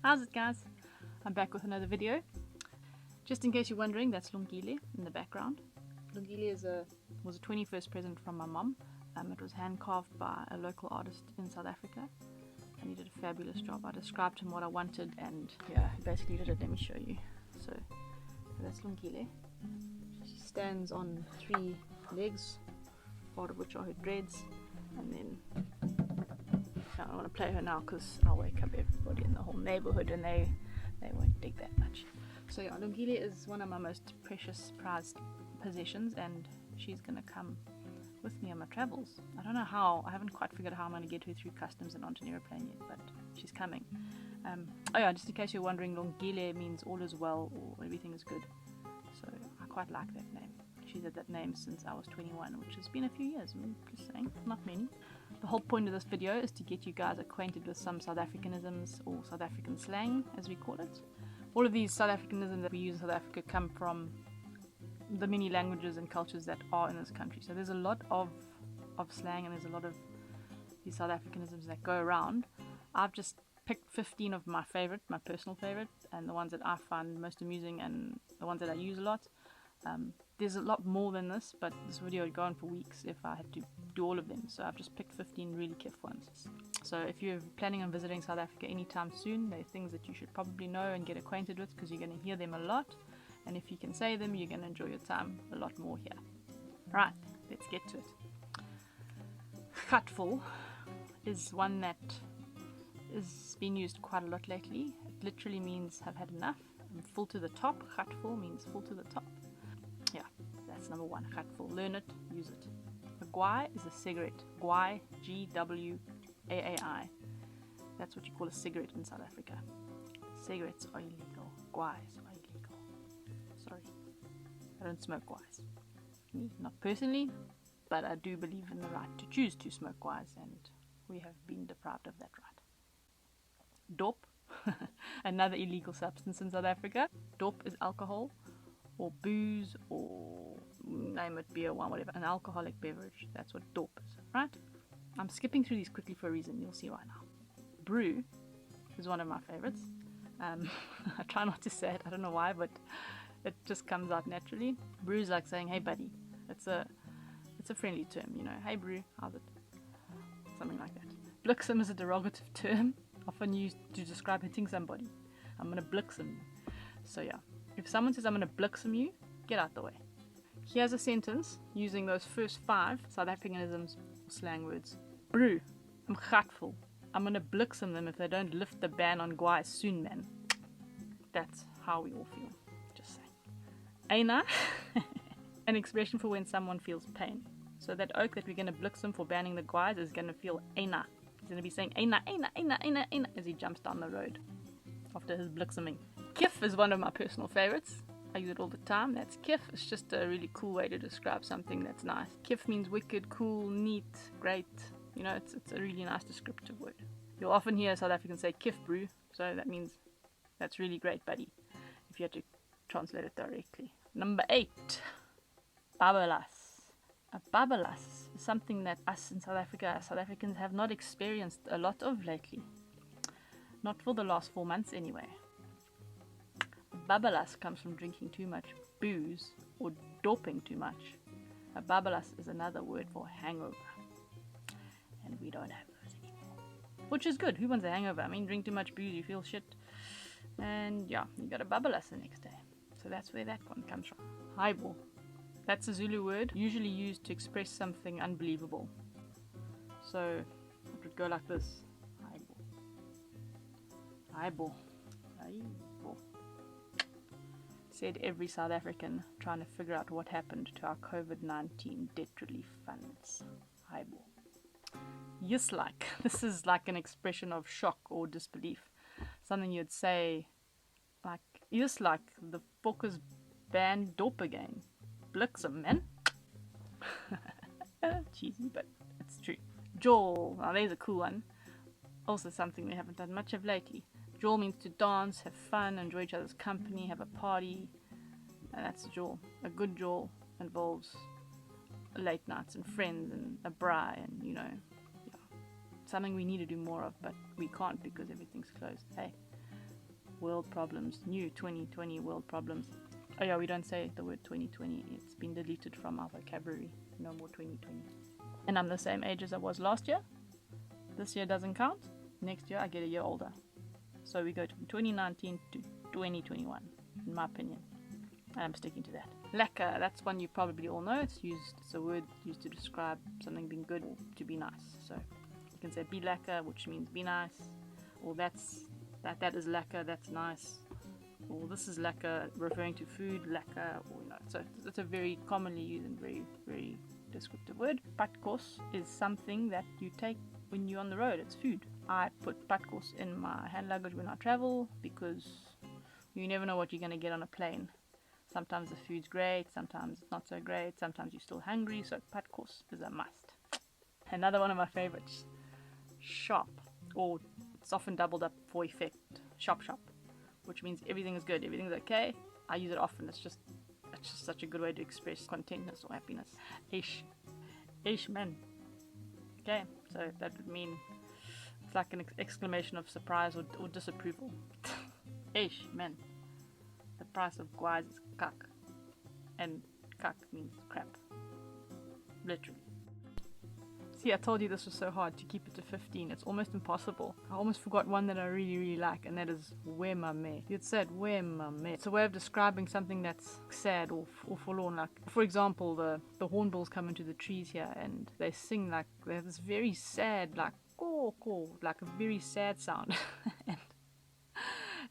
How's it, guys? I'm back with another video. Just in case you're wondering, that's Lungile in the background. Lungile was a 21st present from my mom. It was hand carved by a local artist in South Africa, and he did a fabulous job. I described him what I wanted, and yeah, he basically did it. Let me show you. So that's Lungile. She stands on 3 legs, part of which are her dreads, and then I don't want to play her now because I'll wake up everybody in the whole neighborhood and they won't dig that much. So yeah, Lungile is one of my most precious, prized possessions, and she's gonna come with me on my travels. I don't know how. I haven't quite figured out how I'm gonna get her through customs and onto an aeroplane yet, but she's coming. Oh yeah, just in case you're wondering, Lungile means all is well or everything is good. So I quite like that name. She's had that name since I was 21, which has been a few years. I'm just saying, not many. The whole point of this video is to get you guys acquainted with some South Africanisms, or South African slang as we call it. All of these South Africanisms that we use in South Africa come from the many languages and cultures that are in this country. So there's a lot of slang, and there's a lot of these South Africanisms that go around. I've just picked 15 of my personal favorite, and the ones that I find most amusing and the ones that I use a lot. There's a lot more than this, but this video would go on for weeks if I had to do all of them. So I've just picked 15 really KIFF ones. So if you're planning on visiting South Africa anytime soon, they're things that you should probably know and get acquainted with, because you're going to hear them a lot. And if you can say them, you're going to enjoy your time a lot more here. Right, let's get to it. Gatvol is one that is being used quite a lot lately. It literally means have had enough. Full to the top. Gatvol means full to the top. Yeah, that's number 1. Gatvol. Learn it, use it. A Gwaai is a cigarette. Gwaai, Gwaai. That's what you call a cigarette in South Africa. Cigarettes are illegal. Gwaais are illegal. Sorry, I don't smoke Gwaais. Me, not personally, but I do believe in the right to choose to smoke Gwaais, and we have been deprived of that right. Dop, another illegal substance in South Africa. Dop is alcohol, or booze, or name it, beer, wine, whatever, an alcoholic beverage. That's what dop is, right? I'm skipping through these quickly for a reason. You'll see right now. Brew is one of my favorites. I try not to say it. I don't know why, but it just comes out naturally. Brew is like saying, "Hey, buddy." It's a friendly term, you know. "Hey, brew, how's it?" Something like that. Bliksem is a derogative term, often used to describe hitting somebody. I'm gonna bliksem you. So yeah. If someone says, "I'm going to Bliksem you," get out the way. Here's a sentence using those first 5 South Africanisms or slang words. Brew, I'm gatvol. I'm going to Bliksem them if they don't lift the ban on Gwaai soon, man. That's how we all feel. Just saying. Eina, an expression for when someone feels pain. So that oak that we're going to Bliksem for banning the Gwaais is going to feel Eina. He's going to be saying Eina, Eina, Eina, Eina, Eina as he jumps down the road after his Blikseming. KIFF is one of my personal favorites. I use it all the time. That's KIFF. It's just a really cool way to describe something that's nice. KIFF means wicked, cool, neat, great. You know, it's a really nice descriptive word. You'll often hear South Africans say KIFF brew, so that means that's really great, buddy, if you had to translate it directly. Number 8, Babbelas. A Babalus is something that us in South Africans have not experienced a lot of lately. Not for the last 4 months anyway. Babbelas comes from drinking too much booze or doping too much. A Babbelas is another word for hangover. And we don't have those anymore. Which is good. Who wants a hangover? I mean, drink too much booze, you feel shit. And yeah, you got a Babbelas the next day. So that's where that one comes from. Highball. That's a Zulu word, usually used to express something unbelievable. So it would go like this. Highball. Highball. Highball. Said every South African trying to figure out what happened to our COVID-19 debt relief funds. Highball. Yes, like. This is like an expression of shock or disbelief. Something you'd say like, yes, like, the fuckers banned dope again. Bliksem, man. Cheesy, but it's true. Jaw. Now there's a cool one. Also something we haven't done much of lately. Jaw means to dance, have fun, enjoy each other's company, have a party. And that's a jaw. A good jaw involves late nights and friends and a braai and, you know, yeah. Something we need to do more of, but we can't because everything's closed. Hey, world problems, new 2020 world problems. Oh yeah, we don't say the word 2020. It's been deleted from our vocabulary. No more 2020. And I'm the same age as I was last year. This year doesn't count. Next year I get a year older. So we go from 2019 to 2021, in my opinion. And I'm sticking to that. Lekker, that's one you probably all know. It's a word used to describe something being good or to be nice. So you can say be lekker, which means be nice. Or that is lekker, that's nice. Or this is lekker, referring to food, lekker, or so it's a very commonly used and very, very descriptive word. Padkos is something that you take when you're on the road. It's food. I put padkos in my hand luggage when I travel because you never know what you're going to get on a plane. Sometimes the food's great, sometimes it's not so great, sometimes you're still hungry, so padkos is a must. Another one of my favorites, shop, or it's often doubled up for effect, shop, which means everything is good, everything's okay. I use it often. It's just such a good way to express contentness or happiness. Ish man. Okay, so that would mean it's like an exclamation of surprise or disapproval. Ish man. The price of Gwaai is kak, and kak means crap, literally. See, I told you this was so hard to keep it to 15. It's almost impossible. I almost forgot one that I really, really like, and that is wemame. You'd said wemame. It's a way of describing something that's sad or forlorn. Like, for example, the hornbills come into the trees here, and they sing like they have this very sad, like caw, like a very sad sound.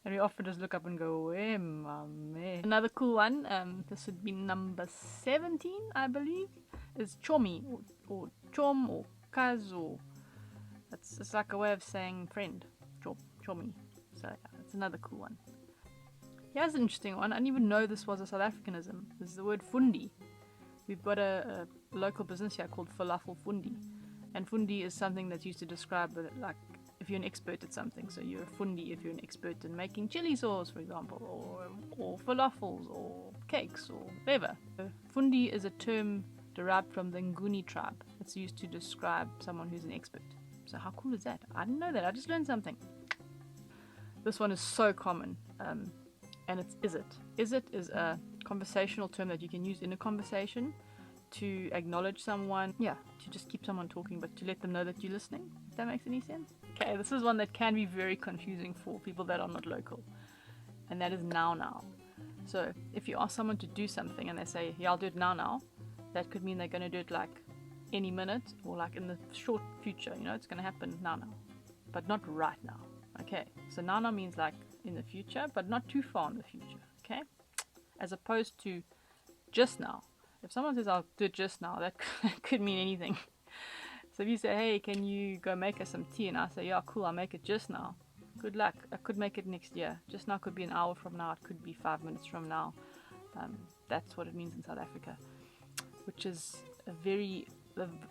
And we often just look up and go, wemame. Another cool one, this would be number 17, I believe, is chomi, or chom, or kaz, or it's like a way of saying friend, chomi. So yeah, that's another cool one. Here's an interesting one. I didn't even know this was a South Africanism. This is the word Fundi. We've got a local business here called Falafel Fundi, and Fundi is something that's used to describe like if you're an expert at something. So you're a Fundi if you're an expert in making chili sauce, for example, or falafels, or cakes, or whatever. So Fundi is a term derived from the Nguni tribe. It's used to describe someone who's an expert. So how cool is that? I didn't know that. I just learned something. This one is so common, and it's is it. Is it is a conversational term that you can use in a conversation to acknowledge someone, to just keep someone talking, but to let them know that you're listening, if that makes any sense. Okay, this is one that can be very confusing for people that are not local, and that is now. So if you ask someone to do something and they say, yeah, I'll do it now, that could mean they're going to do it like any minute or like in the short future. It's going to happen now, but not right now. Okay, so now means like in the future, but not too far in the future. Okay, as opposed to just now. If someone says I'll do it just now, that could mean anything. So if you say, hey, can you go make us some tea, and I say, yeah, cool, I'll make it just now, good luck. I could make it next year. Just now could be an hour from now, it could be 5 minutes from now. That's what it means in South Africa, which is the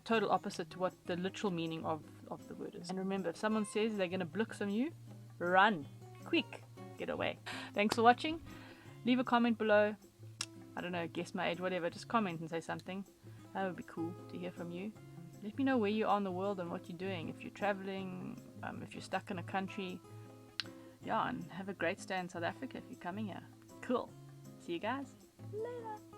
total opposite to what the literal meaning of the word is. And remember, if someone says they're going to Bliksem you, run, quick, get away. Thanks for watching. Leave a comment below. I don't know, guess my age, whatever. Just comment and say something. That would be cool to hear from you. Let me know where you are in the world and what you're doing. If you're traveling, if you're stuck in a country. Yeah, and have a great stay in South Africa if you're coming here. Cool. See you guys later.